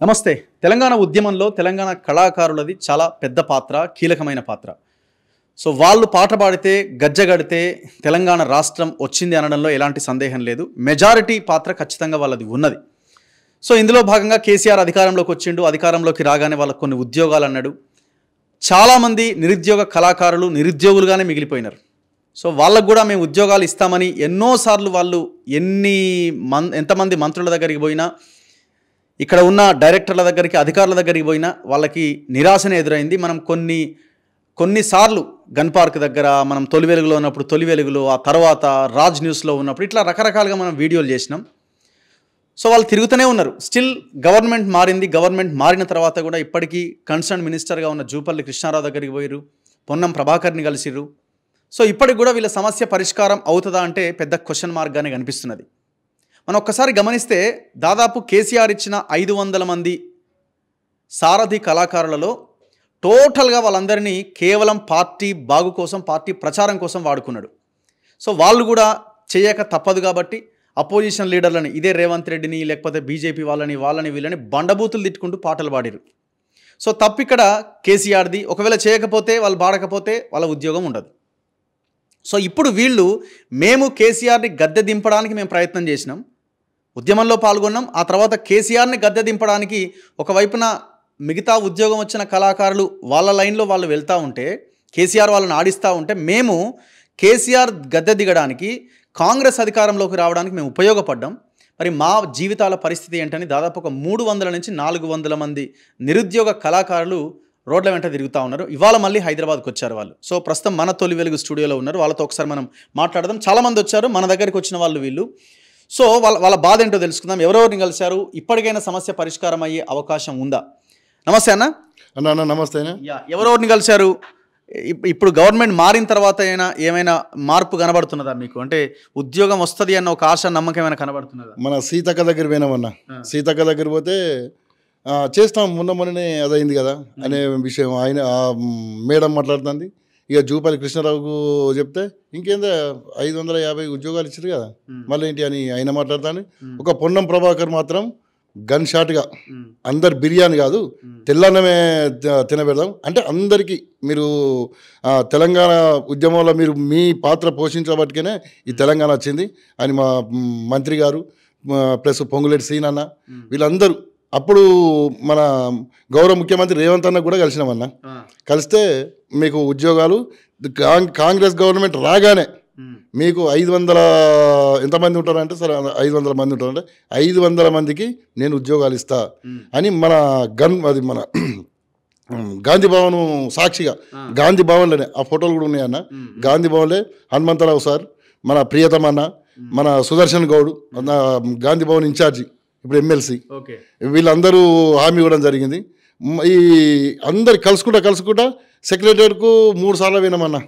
నమస్తే. తెలంగాణ ఉద్యమంలో తెలంగాణ కళాకారులది చాలా పెద్ద పాత్ర, కీలకమైన పాత్ర. సో వాళ్ళు పాట పాడితే, గజ్జగడితే తెలంగాణ రాష్ట్రం వచ్చింది అనడంలో ఎలాంటి సందేహం లేదు. మెజారిటీ పాత్ర ఖచ్చితంగా వాళ్ళది ఉన్నది. సో ఇందులో భాగంగా కేసీఆర్ అధికారంలోకి వచ్చిండు. అధికారంలోకి రాగానే వాళ్ళకు కొన్ని ఉద్యోగాలు అన్నాడు. చాలామంది నిరుద్యోగ కళాకారులు నిరుద్యోగులుగానే మిగిలిపోయినారు. సో వాళ్ళకు కూడా మేము ఉద్యోగాలు ఇస్తామని ఎన్నోసార్లు వాళ్ళు ఎంతమంది మంత్రుల దగ్గరికి పోయినా, ఇక్కడ ఉన్న డైరెక్టర్ల దగ్గరికి, అధికారుల దగ్గరికి పోయినా వాళ్ళకి నిరాశనే ఎదురైంది. మనం కొన్నిసార్లు గన్ పార్క్ దగ్గర, మనం తొలి వెలుగులో ఉన్నప్పుడు తొలి వెలుగులో, ఆ తర్వాత రాజ్ న్యూస్లో ఉన్నప్పుడు ఇట్లా రకరకాలుగా మనం వీడియోలు చేసినాం. సో వాళ్ళు తిరుగుతూనే ఉన్నారు. స్టిల్ గవర్నమెంట్ మారింది. గవర్నమెంట్ మారిన తర్వాత కూడా ఇప్పటికీ కన్సర్న్ మినిస్టర్గా ఉన్న జూపల్లి కృష్ణారావు దగ్గరికి పోయిరు, పొన్నం ప్రభాకర్ని కలిసిర్రు. సో ఇప్పటికి కూడా వీళ్ళ సమస్య పరిష్కారం అవుతుందా అంటే పెద్ద క్వశ్చన్ మార్క్గానే కనిపిస్తున్నది. మనం ఒక్కసారి గమనిస్తే దాదాపు కేసీఆర్ ఇచ్చిన 500 మంది సారథి కళాకారులలో టోటల్గా వాళ్ళందరినీ కేవలం పార్టీ బాగు కోసం, పార్టీ ప్రచారం కోసం వాడుకున్నాడు. సో వాళ్ళు కూడా చేయక తప్పదు కాబట్టి అపోజిషన్ లీడర్లని, ఇదే రేవంత్ రెడ్డిని లేకపోతే బీజేపీ వాళ్ళని వీళ్ళని బండబూతులు తిట్టుకుంటూ పాటలు పాడిరు. సో తప్పు ఇక్కడ కేసీఆర్ది. ఒకవేళ చేయకపోతే, వాళ్ళు పాడకపోతే వాళ్ళ ఉద్యోగం ఉండదు. సో ఇప్పుడు వీళ్ళు మేము కేసీఆర్ని గద్దె దింపడానికి మేము ప్రయత్నం చేసినాం, ఉద్యమంలో పాల్గొన్నాం. ఆ తర్వాత కేసీఆర్ని గద్దె దింపడానికి ఒకవైపున మిగతా ఉద్యోగం వచ్చిన కళాకారులు వాళ్ళ లైన్లో వాళ్ళు వెళ్తూ ఉంటే, కేసీఆర్ వాళ్ళని ఆడిస్తూ ఉంటే, మేము కేసీఆర్ గద్దె దిగడానికి, కాంగ్రెస్ అధికారంలోకి రావడానికి మేము ఉపయోగపడ్డాం. మరి మా జీవితాల పరిస్థితి ఏంటని దాదాపు ఒక 300 నుంచి 400 మంది నిరుద్యోగ కళాకారులు రోడ్ల వెంట తిరుగుతూ ఉన్నారు. ఇవాళ మళ్ళీ హైదరాబాద్కి వచ్చారు వాళ్ళు. సో ప్రస్తుతం మన తొలి వెలుగు స్టూడియోలో ఉన్నారు. వాళ్ళతో ఒకసారి మనం మాట్లాడదాం. చాలామంది వచ్చారు, మన దగ్గరికి వచ్చిన వాళ్ళు వీళ్ళు. సో వాళ్ళ బాధ ఏంటో తెలుసుకుందాం. ఎవరెవరిని కలిశారు, ఇప్పటికైనా సమస్య పరిష్కారం అయ్యే అవకాశం ఉందా? నమస్తే అన్న. అన్న నమస్తే. ఎవరెవరిని కలిశారు? ఇప్పుడు గవర్నమెంట్ మారిన తర్వాత ఏమైనా మార్పు కనబడుతున్నదా మీకు? అంటే ఉద్యోగం వస్తుంది అన్న ఒక ఆశ, నమ్మకం ఏమైనా కనబడుతున్నదా? మన సీతక్క దగ్గర పోయినామన్న. సీతక్క దగ్గర పోతే చేస్తాం, మొన్ననే అదైంది కదా అనే విషయం ఆయన మేడం మాట్లాడుతుంది. ఇక జూపల్లి కృష్ణారావుకు చెప్తే ఇంకేందా 550 ఉద్యోగాలు ఇచ్చారు కదా, మళ్ళీ ఏంటి అని ఆయన మాట్లాడుతాను. ఒక పొన్నం ప్రభాకర్ మాత్రం గన్ షాట్గా అందరు బిర్యానీ కాదు తెల్లన్నమే తినబెడదాం అంటే అందరికీ మీరు తెలంగాణ ఉద్యమంలో మీరు మీ పాత్ర పోషించబట్టుకనే ఈ తెలంగాణ వచ్చింది అని మా మంత్రి గారు ప్లస్ పొంగులేటి సీనన్న వీళ్ళందరూ, అప్పుడు మన గౌరవ ముఖ్యమంత్రి రేవంత్ అన్న కూడా కలిసినామన్న. కలిస్తే మీకు ఉద్యోగాలు కాంగ్రెస్ గవర్నమెంట్ రాగానే మీకు 500 ఎంతమంది ఉంటారంటే సరే 500 మంది ఉంటారంటే 500 మందికి నేను ఉద్యోగాలు ఇస్తా అని మన మన గాంధీ భవన్ సాక్షిగా, గాంధీ భవన్లోనే ఆ ఫోటోలు కూడా ఉన్నాయన్న. గాంధీ భవన్లే హనుమంతరావు సార్, మన ప్రియతమ అన్న, మన సుదర్శన్ గౌడ్, గాంధీ భవన్ ఇన్ఛార్జి ఇప్పుడు ఎమ్మెల్సీ, వీళ్ళందరూ హామీ ఇవ్వడం జరిగింది. ఈ అందరు కలుసుకుంటా సెక్రటరీకు 3 సార్లు వినమన్నా.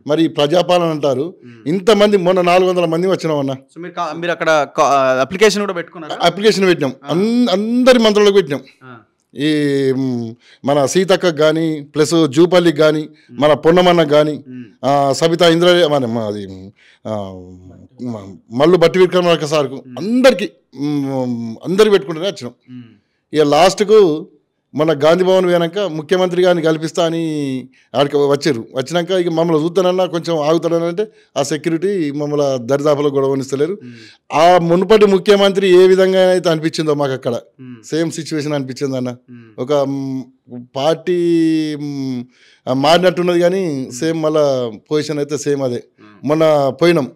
మరి ప్రజాపాలన అంటారు, ఇంతమంది మొన్న 400 మంది వచ్చినామన్నా. మీరు అక్కడ అప్లికేషన్ కూడా పెట్టుకున్నారు? అప్లికేషన్ పెట్టినాం, అందరి మంత్రులకు పెట్టినాం. ఈ మన సీతక్కకు కానీ ప్లస్ జూపల్లికి కానీ, మన పొన్నమన్నకు కానీ, సబితా ఇంద్ర అది మల్లు బట్టి విక్రమార్క సార్కు అందరికి పెట్టుకుంటూనే వచ్చినాం. ఇక లాస్ట్కు మన గాంధీ భవన్ పోయాక ముఖ్యమంత్రి గారిని కల్పిస్తా అని ఆడికి వచ్చారు. వచ్చినాక ఇక మమ్మల్ని చూస్తానన్నా కొంచెం ఆగుతాడని అంటే ఆ సెక్యూరిటీ మమ్మల్ని దరిదాపులో గొడవనిస్తలేరు. ఆ మునుపటి ముఖ్యమంత్రి ఏ విధంగా అయితే అనిపించిందో మాకు అక్కడ సేమ్ సిచ్యువేషన్ అనిపించింది అన్న. ఒక పార్టీ మారినట్టున్నది కానీ సేమ్ మళ్ళా పొజిషన్ అయితే సేమ్ అదే. మొన్న పోయినాం,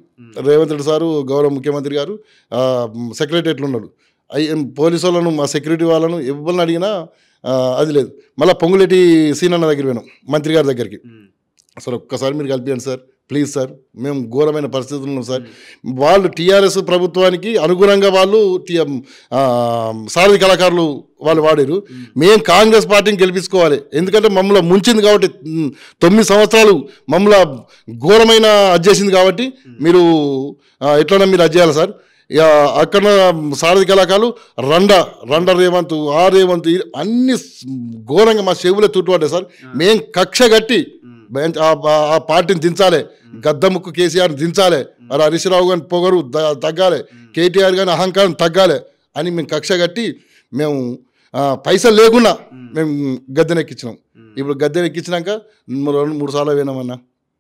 రేవంత్ రెడ్డి సారు గౌరవ ముఖ్యమంత్రి గారు సెక్రటరియట్లో ఉన్నాడు. పోలీసు వాళ్ళను, మా సెక్యూరిటీ వాళ్ళను ఎవరిని అడిగినా అది లేదు. మళ్ళీ పొంగులేటి సీనన్న దగ్గర పోయినాం, మంత్రి గారి దగ్గరికి. సార్ ఒక్కసారి మీరు కలిపియండి సార్, ప్లీజ్ సార్, మేము ఘోరమైన పరిస్థితులు ఉన్నాం సార్. వాళ్ళు టీఆర్ఎస్ ప్రభుత్వానికి అనుగుణంగా వాళ్ళు సారథి కళాకారులు వాళ్ళు వాడారు. మేము కాంగ్రెస్ పార్టీని గెలిపించుకోవాలి, ఎందుకంటే మమ్మల్ని ముంచింది కాబట్టి 9 సంవత్సరాలు మమ్మల్ని ఘోరమైన అజ్జేసింది కాబట్టి మీరు ఎట్లన్నా మీరు అజ్జేయాలి సార్. ఇక అక్కడ సారథి కళాకారులు రండ రేవంత్, ఆ రేవంత్ అన్ని ఘోరంగా మా చెవులే తుట్టుపడ్డాయి సార్. మేం కక్ష కట్టి ఆ పార్టీని దించాలి, గద్దముక్కు కేసీఆర్ని దించాలి, మరి హరీష్ రావు గారిని పొగరు తగ్గాలి, కేటీఆర్ గారిని అహంకారం తగ్గాలి అని మేము కక్ష కట్టి మేము పైసలు లేకుండా మేము గద్దెనెక్కించినాం. ఇప్పుడు గద్దెనెక్కించినాక 2-3 సార్లు పోయినామన్నా.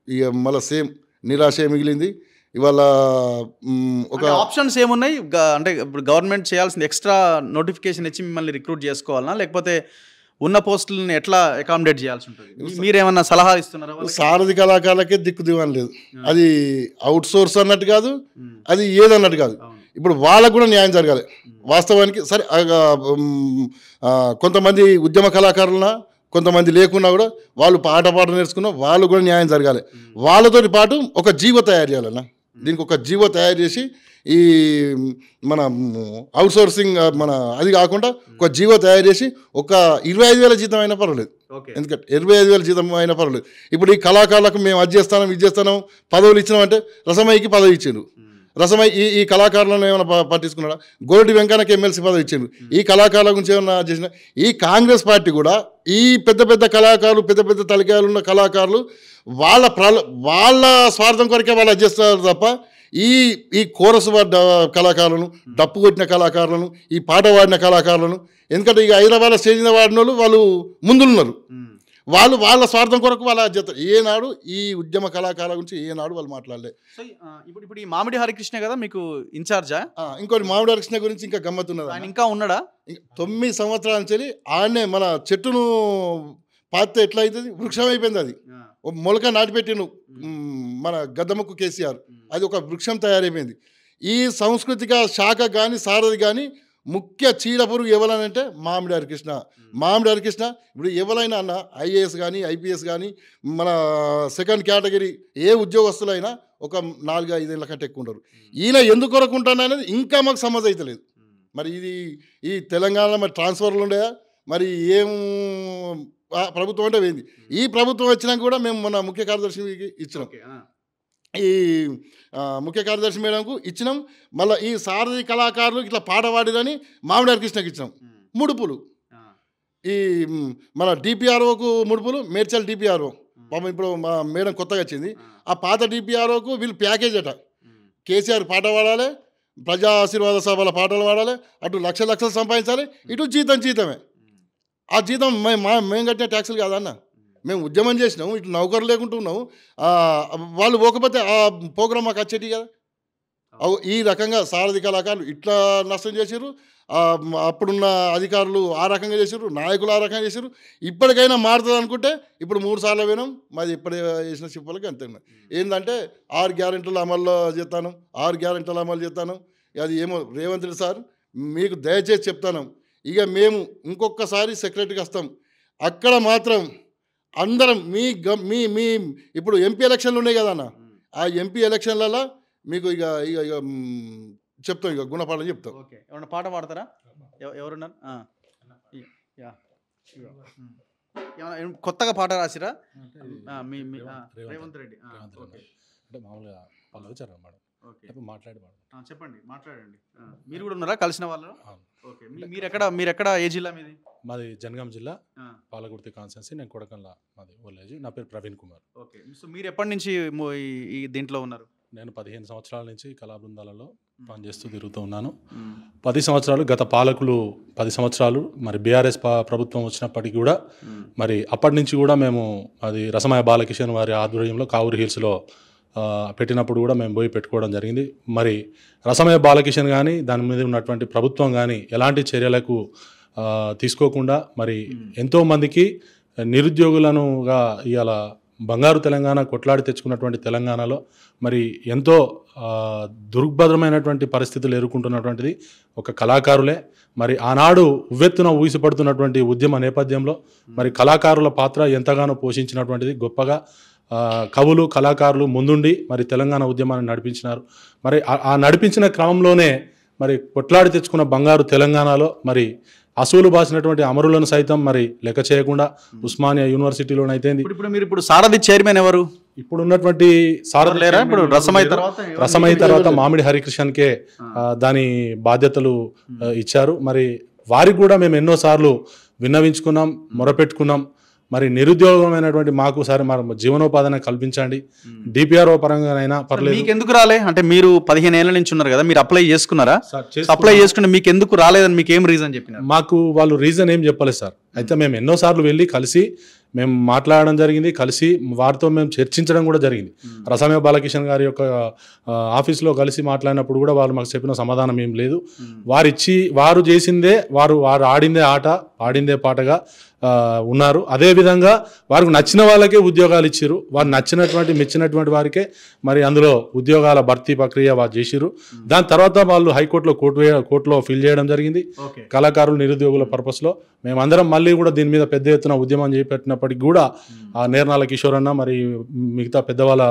ఇక మళ్ళీ సేమ్ నిరాశ మిగిలింది. ఇవాళ ఒక ఆప్షన్స్ ఏమున్నాయి అంటే ఇప్పుడు గవర్నమెంట్ చేయాల్సింది ఎక్స్ట్రా నోటిఫికేషన్ ఇచ్చి మిమ్మల్ని రిక్రూట్ చేసుకోవాలన్నా లేకపోతే ఉన్న పోస్టులను ఎట్లా అకామిడేట్ చేయాల్సి ఉంటుంది? మీరేమన్నా సలహా ఇస్తున్నారా? సారథి కళాకారులకే దిక్కు దివాన్ లేదు. అది అవుట్ సోర్స్ అన్నట్టు కాదు, అది ఏదన్నట్టు కాదు. ఇప్పుడు వాళ్ళకు కూడా న్యాయం జరగాలి. వాస్తవానికి సరే కొంతమంది ఉద్యమ కళాకారులన కొంతమంది లేకున్నా కూడా వాళ్ళు పాట నేర్చుకున్నా వాళ్ళు కూడా న్యాయం జరగాలి. వాళ్ళతో పాటు ఒక జీవో తయారు చేయాలన్న. దీనికి ఒక జీవో తయారు చేసి ఈ మన అవుట్ సోర్సింగ్ మన అది కాకుండా ఒక జీవో తయారు చేసి ఒక 25,000 జీతం అయినా పర్వాలేదు. ఎందుకంటే 25,000 జీతం అయినా పర్వాలేదు. ఇప్పుడు ఈ కళాకారులకు మేము అది చేస్తాను పదవులు ఇచ్చినామంటే రసమయ్యకి పదవి ఇచ్చిండు. రసమయ్య ఈ కళాకారులను ఏమైనా పట్టించుకున్నాడా? గోల్డి వెంకన్నకి ఎమ్మెల్సీ పదవి ఇచ్చిండు. ఈ కళాకారుల గురించి ఏమన్నా చేసిన ఈ కాంగ్రెస్ పార్టీ కూడా ఈ పెద్ద కళాకారులు పెద్ద తలకాయలు ఉన్న కళాకారులు వాళ్ళ స్వార్థం కొరకే వాళ్ళు అది చేస్తారు తప్ప ఈ కోరస్ కళాకారులను, డప్పు కొట్టిన కళాకారులను, ఈ పాట పాడిన కళాకారులను, ఎందుకంటే ఇక హైదరాబాద్లో స్టేజ్ మీద వాడిన వాళ్ళు ముందున్నారు. వాళ్ళ స్వార్థం కొరకు వాళ్ళ చేస్తారు. ఏనాడు ఈ ఉద్యమ కళాకారుల గురించి ఏనాడు వాళ్ళు మాట్లాడలే. ఇప్పుడు ఈ మామిడి హరికృష్ణ కదా మీకు ఇన్ఛార్జా? ఇంకోటి మామిడి హరికృష్ణ గురించి ఇంకా గమ్మత్తున్నది. ఆయన ఇంకా ఉన్నాడా? 9 సంవత్సరాల నుంచి ఆడనే మన చెట్టును పాత ఎట్లా అవుతుంది, వృక్షం అయిపోయింది. అది మొలక నాటిపెట్టిను మన గద్దముక్కు కేసీఆర్, అది ఒక వృక్షం తయారైపోయింది. ఈ సాంస్కృతిక శాఖ కానీ సారథి కానీ ముఖ్య చీడపురుగు ఎవరనంటే మామిడి హరికృష్ణ. మామిడి హరికృష్ణ ఇప్పుడు ఎవరైనా అన్న ఐఏఎస్ కానీ ఐపీఎస్ కానీ మన సెకండ్ కేటగిరీ ఏ ఉద్యోగస్తులైనా ఒక 4-5 ఏళ్ళ కంటే ఎక్కువ ఉంటారు. ఈయన ఎందుకు కొరకు ఉంటాను అనేది ఇంకా మాకు సమజ్ అవుతలేదు. మరి ఇది ఈ తెలంగాణలో మరి ట్రాన్స్ఫర్లు ఉండేదా, మరి ఏం ప్రభుత్వం అంటే పోయింది. ఈ ప్రభుత్వం వచ్చినాక కూడా మేము మన ముఖ్య కార్యదర్శికి ఇచ్చినాం, ఈ ముఖ్య కార్యదర్శి మేడంకు ఇచ్చినాం. మళ్ళీ ఈ సారథి కళాకారులు ఇట్లా పాట పాడిరని మామిడి హరికృష్ణకి ఇచ్చినాం. ముడుపులు ఈ మన డిపిఆర్ఓకు ముడుపులు, మేడ్చల్ డిపిఆర్ఓ పాపం ఇప్పుడు మా మేడం కొత్తగా వచ్చింది. ఆ పాత డిపిఆర్ఓకు వీళ్ళు ప్యాకేజ్ అట. కేసీఆర్ పాట పాడాలి, ప్రజా ఆశీర్వాద సభల పాటలు పాడాలి, అటు లక్షలు సంపాదించాలి, ఇటు జీతమే. ఆ జీతం మేము కట్టిన ట్యాక్సులు కాదన్న. మేము ఉద్యమం చేసినాము, ఇటు నౌకరు లేకుంటున్నాము. వాళ్ళు పోకపోతే ఆ ప్రోగ్రామ్ మాకు వచ్చేటి కదా. ఈ రకంగా సారథి కళాకారులు ఇట్లా నష్టం చేసారు. అప్పుడున్న అధికారులు ఆ రకంగా చేసారు, నాయకులు ఆ రకంగా చేసారు. ఇప్పటికైనా మారుతుంది అనుకుంటే ఇప్పుడు 3 సార్లు వినాం. మాది ఇప్పుడే చేసిన చెప్పలకి అంతే. ఏంటంటే 6 గ్యారెంటీలు అమలు చేస్తాను. అది ఏమో రేవంత్ రెడ్డి సార్ మీకు దయచేసి చెప్తాను, ఇక మేము ఇంకొకసారి సెక్రటరీకి వస్తాం. అక్కడ మాత్రం అందరం మీ ఇప్పుడు ఎంపీ ఎలక్షన్లు ఉన్నాయి కదన్న, ఆ ఎంపీ ఎలక్షన్లలో మీకు ఇక చెప్తాం, ఇక గుణపాఠం చెప్తాం. ఏమన్నా పాట పాడతారా? ఎవరున్నారు? కొత్తగా పాట రాసిరా రేవంత్ రెడ్డి? అంటే మామూలుగా వాళ్ళు వచ్చారు అన్నమాట, మాట్లాడండి. మీరు కూడా ఉన్నారా కలిసిన వాళ్ళు? ఓకే. మీరు ఎక్కడ ఏ జిల్లా మీది? మాది జనగాం జిల్లా, పాలకుర్తి కాన్స్టిట్యున్సీ. నేను కొడకన్ల, మాది విలేజ్. నా పేరు ప్రవీణ్ కుమార్. ఓకే. సో మీరు ఎప్పటి నుంచి ఈ దీంట్లో ఉన్నారు? నేను 15 సంవత్సరాల నుంచి కళా బృందాలలో పనిచేస్తూ తిరుగుతూ ఉన్నాను. 10 సంవత్సరాలు గత పాలకులు 10 సంవత్సరాలు మరి బీఆర్ఎస్ ప్రభుత్వం వచ్చినప్పటికీ కూడా మరి అప్పటి నుంచి కూడా మేము అది రసమయ బాలకిషన్ వారి ఆధ్వర్యంలో కావూరు హిల్స్లో పెట్టినప్పుడు కూడా మేము పోయి పెట్టుకోవడం జరిగింది. మరి రసమయ బాలకిషన్ కానీ దాని మీద ఉన్నటువంటి ప్రభుత్వం కానీ ఎలాంటి చర్యలకు తీసుకోకుండా మరి ఎంతోమందికి నిరుద్యోగులనుగా ఇవాళ బంగారు తెలంగాణ కొట్లాడి తెచ్చుకున్నటువంటి తెలంగాణలో మరి ఎంతో దుర్భద్రమైనటువంటి పరిస్థితులు ఎదుర్కొంటున్నటువంటిది ఒక కళాకారులే. మరి ఆనాడు ఉవ్వెత్తున ఊగిసపడుతున్నటువంటి ఉద్యమ నేపథ్యంలో మరి కళాకారుల పాత్ర ఎంతగానో పోషించినటువంటిది. గొప్పగా కవులు కళాకారులు ముందుండి మరి తెలంగాణ ఉద్యమాన్ని నడిపించినారు. మరి ఆ నడిపించిన క్రమంలోనే మరి కొట్లాడి తెచ్చుకున్న బంగారు తెలంగాణలో మరి అసూలు బాసినటువంటి అమరులను సైతం మరి లెక్క చేయకుండా ఉస్మానియా యూనివర్సిటీలోనైతే ఇప్పుడు సారథి చైర్మన్ ఎవరు? ఇప్పుడు ఉన్నటువంటి సారథి ఇప్పుడు రసమై తర్వాత మామిడి హరికృష్ణకే దాని బాధ్యతలు ఇచ్చారు. మరి వారికి కూడా మేము ఎన్నోసార్లు విన్నవించుకున్నాం, మొరపెట్టుకున్నాం. మరి నిరుద్యోగమైనటువంటి మాకు సరే మరి జీవనోపాధిని కల్పించండి, డిపిఆర్ఓ పరంగానైనా పర్లేదు. మీకు ఎందుకు రాలే అంటే మీరు 15 ఏళ్ల నుంచి ఉన్నారు కదా, మీరు అప్లై చేసుకున్నారా? అప్లై చేసుకుంటే మీకు ఎందుకు రాలేదని మీకు ఏం రీజన్ చెప్పినారు? మాకు వాళ్ళు రీజన్ ఏం చెప్పలేదు సార్. అయితే మేము ఎన్నోసార్లు వెళ్ళి కలిసి మేము మాట్లాడడం జరిగింది, కలిసి వారితో మేము చర్చించడం కూడా జరిగింది. రసమయ బాలకిషన్ గారి యొక్క ఆఫీస్లో కలిసి మాట్లాడినప్పుడు కూడా వాళ్ళు మాకు చెప్పిన సమాధానం ఏం లేదు. వారు చేసిందే, వారు ఆడిందే ఆట, పాడిందే పాటగా ఉన్నారు. అదేవిధంగా వారికి నచ్చిన వాళ్ళకే ఉద్యోగాలు ఇచ్చారు. వారు మెచ్చినటువంటి వారికే మరి అందులో ఉద్యోగాల భర్తీ ప్రక్రియ వారు చేసిరు. దాని తర్వాత వాళ్ళు హైకోర్టులో కోర్టులో ఫిల్ చేయడం జరిగింది. కళాకారులు నిరుద్యోగుల పర్పస్లో మేమందరం మళ్ళీ కూడా దీని మీద పెద్ద ఎత్తున ఉద్యమం చేపట్టినప్పటికీ కూడా ఆ నేర్నాల కిషోర్ అన్న మరి మిగతా పెద్దవాళ్ళ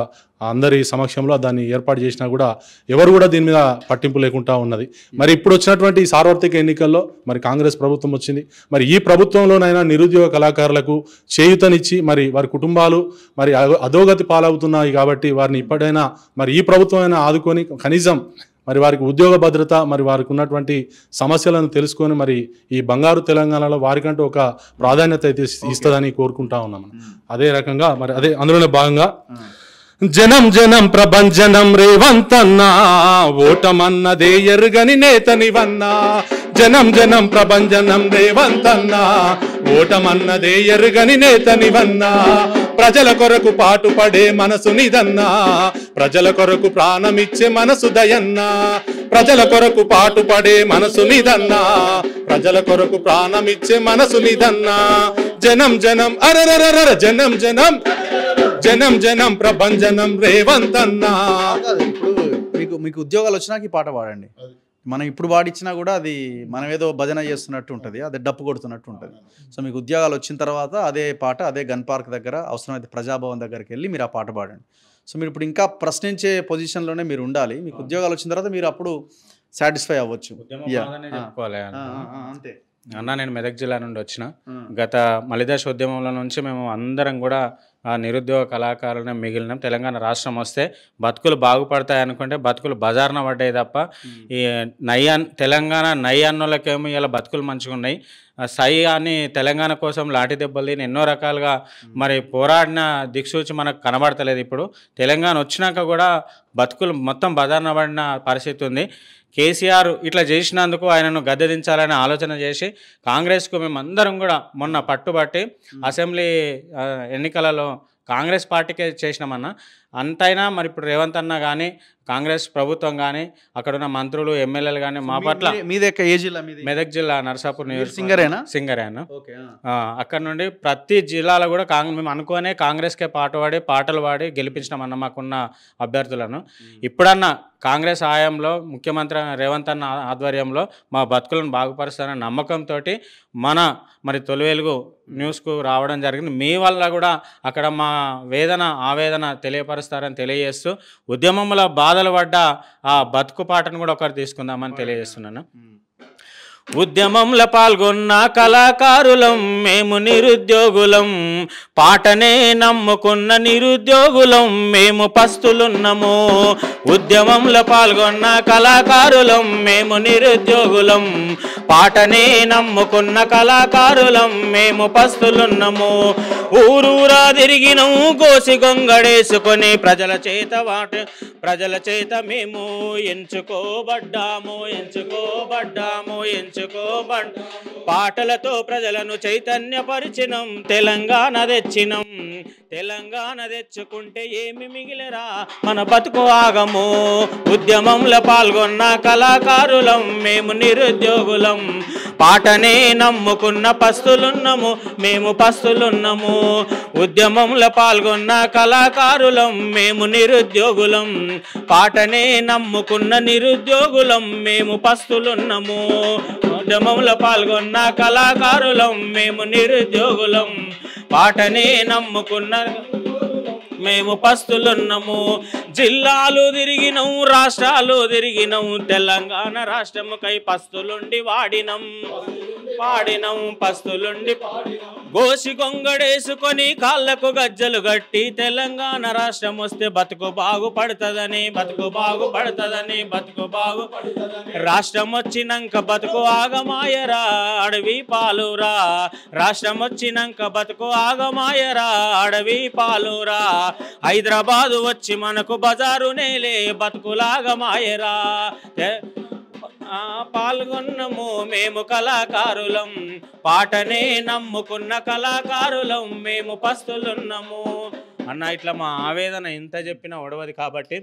అందరి సమక్షంలో దాన్ని ఏర్పాటు చేసినా కూడా ఎవరు కూడా దీని మీద పట్టింపు లేకుండా ఉన్నది. మరి ఇప్పుడు వచ్చినటువంటి సార్వత్రిక ఎన్నికల్లో మరి కాంగ్రెస్ ప్రభుత్వం వచ్చింది. మరి ఈ ప్రభుత్వంలోనైనా నిరుద్యోగ కళాకారులకు చేయూతనిచ్చి మరి వారి కుటుంబాలు మరి అధోగతి పాలవుతున్నాయి కాబట్టి వారిని ఇప్పటికైనా మరి ఈ ప్రభుత్వం ఆదుకొని కనీసం మరి వారికి ఉద్యోగ భద్రత, మరి వారికి ఉన్నటువంటి సమస్యలను తెలుసుకొని మరి ఈ బంగారు తెలంగాణలో వారికంటూ ఒక ప్రాధాన్యత అయితే ఇస్తుందని కోరుకుంటా ఉన్నాం. అదే రకంగా మరి అదే అందులోనే భాగంగా జనం జనం ప్రభంజనం రేవంతన్నా, ఓటమన్నదే ఎరుగని నేతనివన్నా. జనం జనం ప్రభంజనం రేవంతన్నా, ఓటమన్నదే ఎరుగని నేతనివన్నా. ప్రజల కొరకు పాటుపడే మనసు నిదన్నా, ప్రజల కొరకు ప్రాణమిచ్చే మనసు దయన్నా. ప్రజల కొరకు పాటుపడే మనసు నిదన్నా, ప్రజల కొరకు ప్రాణమిచ్చే మనసు నిదన్నా. జనం జనం అరరరర జనం జనం జనం జనం ప్రభంజనం రేవంతన్నా. ఇప్పుడు మీకు ఉద్యోగాలు వచ్చినాక ఈ పాట పాడండి. మనం ఇప్పుడు పాడిచ్చినా కూడా అది మనం ఏదో భజన చేస్తున్నట్టు ఉంటుంది, అదే డప్పు కొడుతున్నట్టు ఉంటుంది. సో మీకు ఉద్యోగాలు వచ్చిన తర్వాత అదే పాట అదే గన్ పార్క్ దగ్గర అవసరమైతే ప్రజాభవన్ దగ్గరికి వెళ్ళి మీరు ఆ పాట పాడండి. సో మీరు ఇప్పుడు ఇంకా ప్రశ్నించే పొజిషన్లోనే మీరు ఉండాలి. మీకు ఉద్యోగాలు వచ్చిన తర్వాత మీరు అప్పుడు సాటిస్ఫై అవ్వచ్చు. అంతే అన్న. నేను మెదక్ జిల్లా నుండి వచ్చిన. గత మలిదశ ఉద్యమంలో నుంచి మేము అందరం కూడా నిరుద్యోగ కళాకారులను మిగిలినాం. తెలంగాణ రాష్ట్రం వస్తే బతుకులు బాగుపడతాయి అనుకుంటే బతుకులు బజార్న పడ్డాయి తప్ప ఈ తెలంగాణ నయ్యన్నోళ్ళకేమో ఇలా బతుకులు మంచిగా ఉన్నాయి. సై అని తెలంగాణ కోసం లాఠీ దెబ్బలు తిని ఎన్నో రకాలుగా మరి పోరాడిన దిక్సూచి మనకు కనబడతలేదు. ఇప్పుడు తెలంగాణ వచ్చినాక కూడా బతుకులు మొత్తం బజార్న పడిన పరిస్థితి ఉంది. కేసీఆర్ ఇట్లా చేసినందుకు ఆయనను గద్దె దించాలనే ఆలోచన చేసి కాంగ్రెస్కు మేమందరం కూడా మొన్న పట్టుబట్టి అసెంబ్లీ ఎన్నికలలో కాంగ్రెస్ పార్టీకే చేసినామన్న. అంతైనా మరి ఇప్పుడు రేవంత్ అన్న కానీ కాంగ్రెస్ ప్రభుత్వం కానీ అక్కడున్న మంత్రులు ఎమ్మెల్యేలు కానీ మా పట్ల మెదక్ జిల్లా నర్సాపూర్ సింగరే అన్న. అక్కడ నుండి ప్రతి జిల్లాలో కూడా మేము అనుకోనే కాంగ్రెస్కే పాటలు పాడి గెలిపించినామన్న మాకున్న అభ్యర్థులను. ఇప్పుడన్నా కాంగ్రెస్ హయాంలో ముఖ్యమంత్రి రేవంత్ అన్న ఆధ్వర్యంలో మా బతుకులను బాగుపరుస్తారనే నమ్మకంతో మరి తొలి వెలుగు న్యూస్కు రావడం జరిగింది. మీ వల్ల కూడా అక్కడ మా ఆవేదన తెలియపరుస్తారని తెలియజేస్తూ ఉద్యమంలో బాధలు పడ్డ ఆ బతుకు పాటను కూడా ఒకటి తీసుకుందామని తెలియజేస్తున్నాను. ఉద్యమంలో పాల్గొన్న కళాకారులం మేము నిరుద్యోగులం, పాటనే నమ్ముకున్న నిరుద్యోగులం మేము పస్తులున్నాము. ఉద్యమంలో పాల్గొన్న కళాకారులం మేము నిరుద్యోగులం, పాటనే నమ్ముకున్న కళాకారులం మేము పస్తులున్నాము. ఊరూరా తిరిగినము గోసి గొంగడేసుకొని ప్రజల చేత మేము ఎంచుకోబడ్డాము. పాటలతో ప్రజలను చైతన్యపరిచినం, తెలంగాణ తెచ్చుకుంటే ఏమి మిగిలిరా మన బతుకు ఆగము. ఉద్యమంలో పాల్గొన్న కళాకారులం మేము నిరుద్యోగులం, పాటనే నమ్ముకున్న పస్తులున్నాము మేము పస్తులున్నాము. ఉద్యమంలో పాల్గొన్న కళాకారులం మేము నిరుద్యోగులం, పాటనే నమ్ముకున్న నిరుద్యోగులం మేము పస్తులున్నాము. ఉద్యమంలో పాల్గొన్న కళాకారులం మేము నిరుద్యోగులం, పాటనే నమ్ముకున్న మేము పస్తులున్నాము. జిల్లాలు తిరిగినం రాష్ట్రాలు తిరిగినం, తెలంగాణ రాష్ట్రముకై పస్తులుండి వాడినం. పాడినం పస్తులుండి గోసి కొంగడేసుకొని కాళ్ళకు గజ్జలు గట్టి తెలంగాణ రాష్ట్రం వస్తే బతుకు బాగుపడుతుందని రాష్ట్రం వచ్చినాక బతుకు ఆగమాయరా అడవి పాలురా రాష్ట్రం వచ్చినాక బతుకు ఆగమాయరా అడవి పాలురా హైదరాబాదు వచ్చి మనకు బజారు నేలే బతుకులాగమాయరా పాల్గొన్నము మేము కళాకారులం పాటనే నమ్ముకున్న కళాకారులం మేము పస్తులున్నాము అన్న ఇట్లా మా ఆవేదన ఎంత చెప్పినా ఒడవది కాబట్టి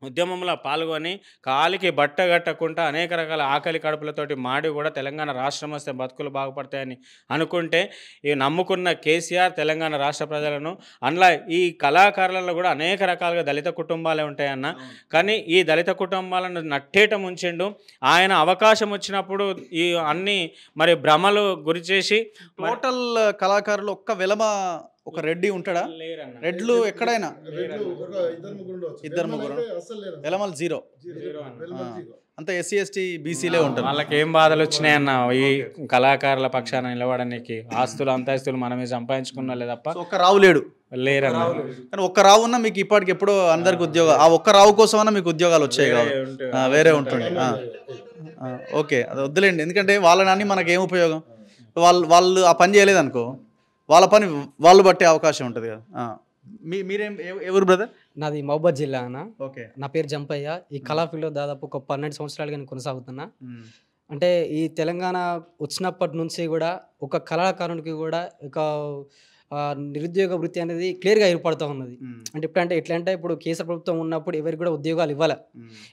ఉద్యమంలో పాల్గొని కాలికి బట్ట కట్టకుండా అనేక రకాల ఆకలి కడుపులతోటి మాడి కూడా తెలంగాణ రాష్ట్రం వస్తే బతుకులు బాగుపడతాయని అనుకుంటే ఈ నమ్ముకున్న కేసీఆర్ తెలంగాణ రాష్ట్ర ప్రజలను అందులో ఈ కళాకారులలో కూడా అనేక రకాలుగా దళిత కుటుంబాలే ఉంటాయన్న కానీ ఈ దళిత కుటుంబాలను నట్టేట ముంచిండు ఆయన అవకాశం వచ్చినప్పుడు ఈ అన్ని మరి భ్రమలు గురి చేసి టోటల్ కళాకారులు ఒక్క వెలమ ఒక రెడ్డి ఉంటాడా రెడ్లు ఎక్కడైనా ఇద్దరు ముగ్గురు వెలమలు జీరో అంతా ఎస్సీ ఎస్టీ బీసీలే ఉంటారు వాళ్ళకి ఏం బాధలు వచ్చినాయన్న ఈ కళాకారుల పక్షాన నిలబడడానికి ఆస్తులు అంతస్తులు మనమే సంపాదించుకున్నా తప్ప ఒక్క రావు లేడు లేరన్న కానీ ఒక్క రావు ఉన్నా మీకు ఇప్పటికి ఎప్పుడో అందరికి ఉద్యోగాలు ఆ ఒక్క రావు కోసమన్నా మీకు ఉద్యోగాలు వచ్చాయి కాబట్టి వేరే ఉంటుంది ఓకే అది వద్దులేండి ఎందుకంటే వాళ్ళని మనకి ఏం ఉపయోగం వాళ్ళు ఆ పని చేయలేదు అనుకో వాళ్ళ పని వాళ్ళు బట్టే అవకాశం ఉంటుంది కదా మీరేం ఎవరు బ్రదర్ నాది మహబూబాద్ జిల్లా అన్న ఓకే నా పేరు జంపయ్య ఈ కళా ఫీల్డ్లో దాదాపు ఒక 12 సంవత్సరాలుగా నేను కొనసాగుతున్నా అంటే ఈ తెలంగాణ వచ్చినప్పటి నుంచి కూడా ఒక కళాకారునికి కూడా ఒక నిరుద్యోగ వృత్తి అనేది క్లియర్గా ఏర్పడుతూ ఉన్నది అంటే ఎట్లా అంటే ఇప్పుడు కేసీఆర్ ప్రభుత్వం ఉన్నప్పుడు ఎవరికి కూడా ఉద్యోగాలు ఇవ్వాలి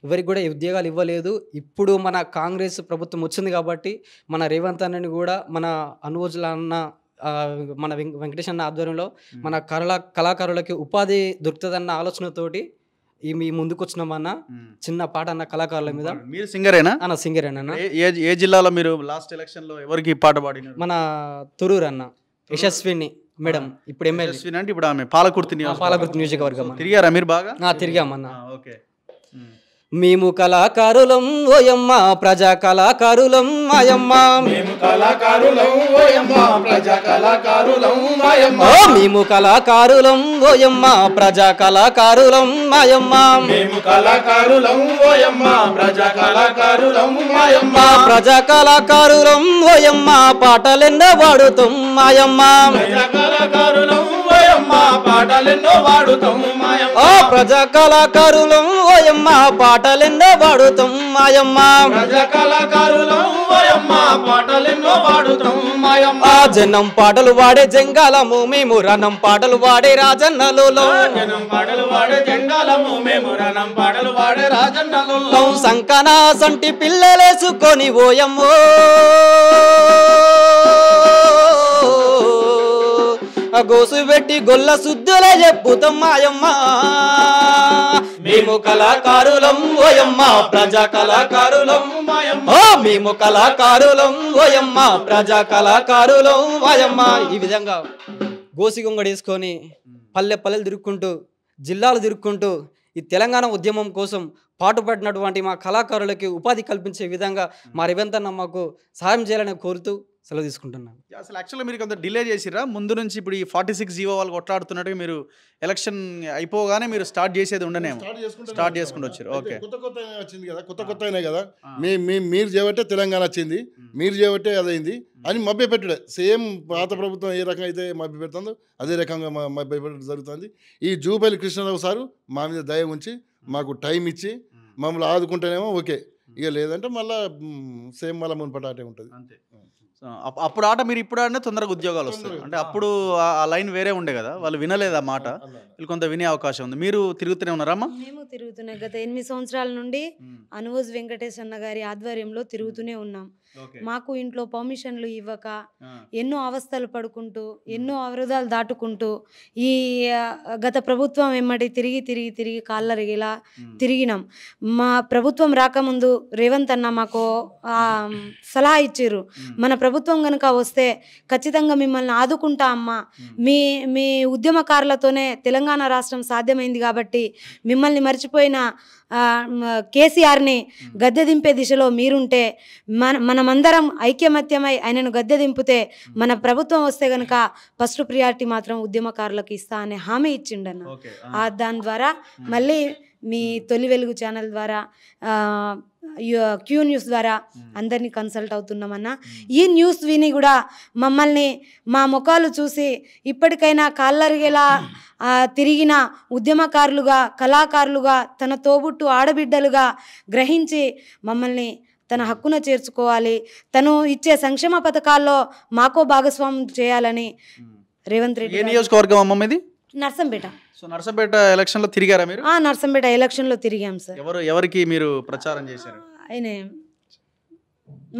ఎవరికి కూడా ఉద్యోగాలు ఇవ్వలేదు ఇప్పుడు మన కాంగ్రెస్ ప్రభుత్వం వచ్చింది కాబట్టి మన రేవంత్ అన్నని కూడా మన అనువోజుల అన్న మన వెంకటేష్ అన్న ఆధ్వర్యంలో మన కళాకారులకి ఉపాధి దొరుకుతుందన్న ఆలోచనతోటి మీ ముందుకు వచ్చినామన్న చిన్న పాట అన్న కళాకారుల మీద మీరు సింగరేనా అన్న సింగరేనా ఏ జిల్లాలో మీరు లాస్ట్ ఎలక్షన్ లో ఎవరికి పాట పాడినారు మన తొరూరు అన్న యశస్విని మేడం ఇప్పుడు ఎమ్మెల్యే అంటే ఇప్పుడు ఆమె పాలకుర్తి నియోజకవర్గం తిరిగారా మీరు బాగా తిరిగామన్న ఓకే మేము కళాకారులం ఓయమ్మ ప్రజా కళాకారులం మాయమ్మ మేము కళాకారులం ఓయమ్మ ప్రజా కళాకారులం మాయమ్మ మేము కళాకారులం ఓయమ్మ ప్రజా కళాకారులం మాయమ్మ మేము కళాకారులం ఓయమ్మ ప్రజా కళాకారులం మాయమ్మ ప్రజా కళాకారులం ఓయమ్మ పాటలెన్నో పాడుతాం మాయమ్మ ప్రజా కళాకారులం ఓయమ్మ పాటలెన్నో పాడుతాం మాయమ్మ ప్రజా కళాకారులం ఓయమ్మ పాటలెన్నో పాడుతాం మాయమ్మ ప్రజా కళాకారులం ఓయమ్మ పాటలెన్నో పాడుతాం మాయమ్మ జనం పాటలు వాడే జంగాలము మేము రణం పాటలు వాడే రాజన్నలు జనం పాటలు వాడే జంగాలము మేము రణం పాటలు వాడే రాజన్నలు సంకన సంటి పిల్లలేసుకొని ఓయమ్మో గోసు పెట్టి గొల్ల శుద్ధులే చెప్పుతాం మాయమ్మ మేము కళాకారులం ఓయమ్మ ప్రజా కళాకారులం మాయమ్మ మేము కళాకారులం ఓయమ్మ ప్రజా కళాకారులం మాయమ్మ ఈ విధంగా గోసి గొంగడేసుకొని పల్లెలు తిరుక్కుంటూ జిల్లాలు తిరుక్కుంటూ ఈ తెలంగాణ ఉద్యమం కోసం పాటుపడినటువంటి మా కళాకారులకి ఉపాధి కల్పించే విధంగా మా రేవంత్ అన్న మాకు సహాయం చేయాలని కోరుతూ సెలవు తీసుకుంటున్నాను. అసలు యాక్చువల్గా మీరు కొంత డిలే చేసిరా ముందు నుంచి ఇప్పుడు ఈ 46 జీవో వాళ్ళు కొట్లాడుతున్నట్టుగా మీరు ఎలక్షన్ అయిపోగానే మీరు స్టార్ట్ చేసేది ఉండనేమో స్టార్ట్ చేసుకుంటూ వచ్చారు. ఓకే కొత్త వచ్చింది కదా కొత్త అయినాయి కదా మీరు చేయబట్టే తెలంగాణ వచ్చింది మీరు చేయబట్టే అదైంది అని మభ్య పెట్టడే సేమ్ పాత ప్రభుత్వం ఏ రకంగా అయితే మభ్య పెడుతుందో అదే రకంగా మభ్య పెట్టడం జరుగుతుంది. ఈ జూపల్లి కృష్ణారావు సారు మా మీద దయ ఉంచి మాకు టైం ఇచ్చి మమ్మల్ని ఆదుకుంటేనేమో ఓకే ఇక లేదంటే మళ్ళీ సేమ్ మళ్ళీ మున్పటాటే ఉంటుంది అంతే. అప్పుడు ఆట మీరు ఇప్పుడు ఆడినా తొందరగా ఉద్యోగాలు వస్తాయి అంటే అప్పుడు ఆ లైన్ వేరే ఉండే కదా వాళ్ళు వినలేదు ఆ మాట వీళ్ళు కొంత వినే అవకాశం ఉంది. మీరు తిరుగుతూనే ఉన్నారమ్మా? మేము తిరుగుతున్నాం గత 8 సంవత్సరాల నుండి అనువోజ్ వెంకటేష్ అన్న గారి ఆధ్వర్యంలో తిరుగుతూనే ఉన్నాం. మాకు ఇంట్లో పర్మిషన్లు ఇవ్వక ఎన్నో అవస్థలు పడుకుంటూ ఎన్నో అవరోధాలు దాటుకుంటూ ఈ గత ప్రభుత్వం వెంబడి తిరిగి కాళ్ళరిగేలా తిరిగినాం. మా ప్రభుత్వం రాకముందు రేవంత్ అన్న మాకు సలహా ఇచ్చారు, మన ప్రభుత్వం కనుక వస్తే ఖచ్చితంగా మిమ్మల్ని ఆదుకుంటా అమ్మా, మీ ఉద్యమకారులతోనే తెలంగాణ రాష్ట్రం సాధ్యమైంది కాబట్టి మిమ్మల్ని మర్చిపోయిన కేసీఆర్ని గద్దె దింపే దిశలో మీరుంటే మన మనమందరం ఐక్యమత్యమై ఆయనను గద్దె దింపితే మన ప్రభుత్వం వస్తే గనుక ఫస్ట్ ప్రియారిటీ మాత్రం ఉద్యమకారులకు ఇస్తా అనే హామీ ఇచ్చిండన్న. దాని ద్వారా మళ్ళీ మీ తొలి వెలుగు ఛానల్ ద్వారా క్యూ న్యూస్ ద్వారా అందరినీ కన్సల్ట్ అవుతున్నామన్నా. ఈ న్యూస్ విని కూడా మమ్మల్ని మా ముఖాలు చూసి ఇప్పటికైనా కాళ్ళరిగేలా తిరిగిన ఉద్యమకారులుగా, కళాకారులుగా, తన తోబుట్టు ఆడబిడ్డలుగా గ్రహించి మమ్మల్ని తన హక్కున చేర్చుకోవాలి, తను ఇచ్చే సంక్షేమ పథకాల్లో మాకో భాగస్వామ్యం చేయాలని రేవంత్ రెడ్డి. ఏ నియోజకవర్గం అమ్మ ఇది? నర్సంపేట. సో నర్సంపేట ఎలక్షన్లో తిరిగారా మీరు? నర్సంపేట ఎలక్షన్లో తిరిగాం సార్. ఎవరికి మీరు ప్రచారం చేశారు? ఆయన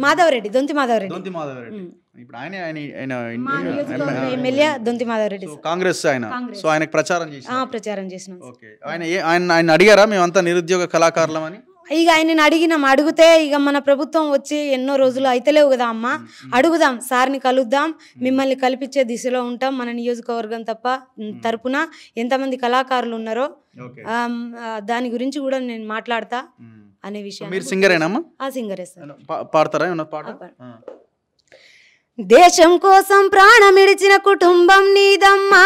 మాధవరెడ్డి, దొంతి మాధవరెడ్డి. దొంతి మాధవరెడ్డి ఇప్పుడు ఆయన ఎమ్మెల్యే దొంతి మాధవరెడ్డి కాంగ్రెస్ ఆయన. సో ఆయనకు ప్రచారం చేసినాం. ఓకే. ఆయన అడిగారా మేమంతా నిరుద్యోగ కళాకారులమని? ఇక ఆయనని అడిగితే ఇక మన ప్రభుత్వం వచ్చి ఎన్నో రోజులు అయితలేవు కదా అమ్మ, అడుగుదాం, సార్ని కలుద్దాం, మిమ్మల్ని కల్పించే దిశలో ఉంటాం, మన నియోజకవర్గం తరపున ఎంతమంది కళాకారులు ఉన్నారో దాని గురించి కూడా నేను మాట్లాడతా అనే విషయం. మీరు సింగరేనమ్మా? సింగరే సార్. పాడతారా ఏమన్నా పాట? దేశం కోసం ప్రాణమిడిచిన కుటుంబం నీదమ్మా,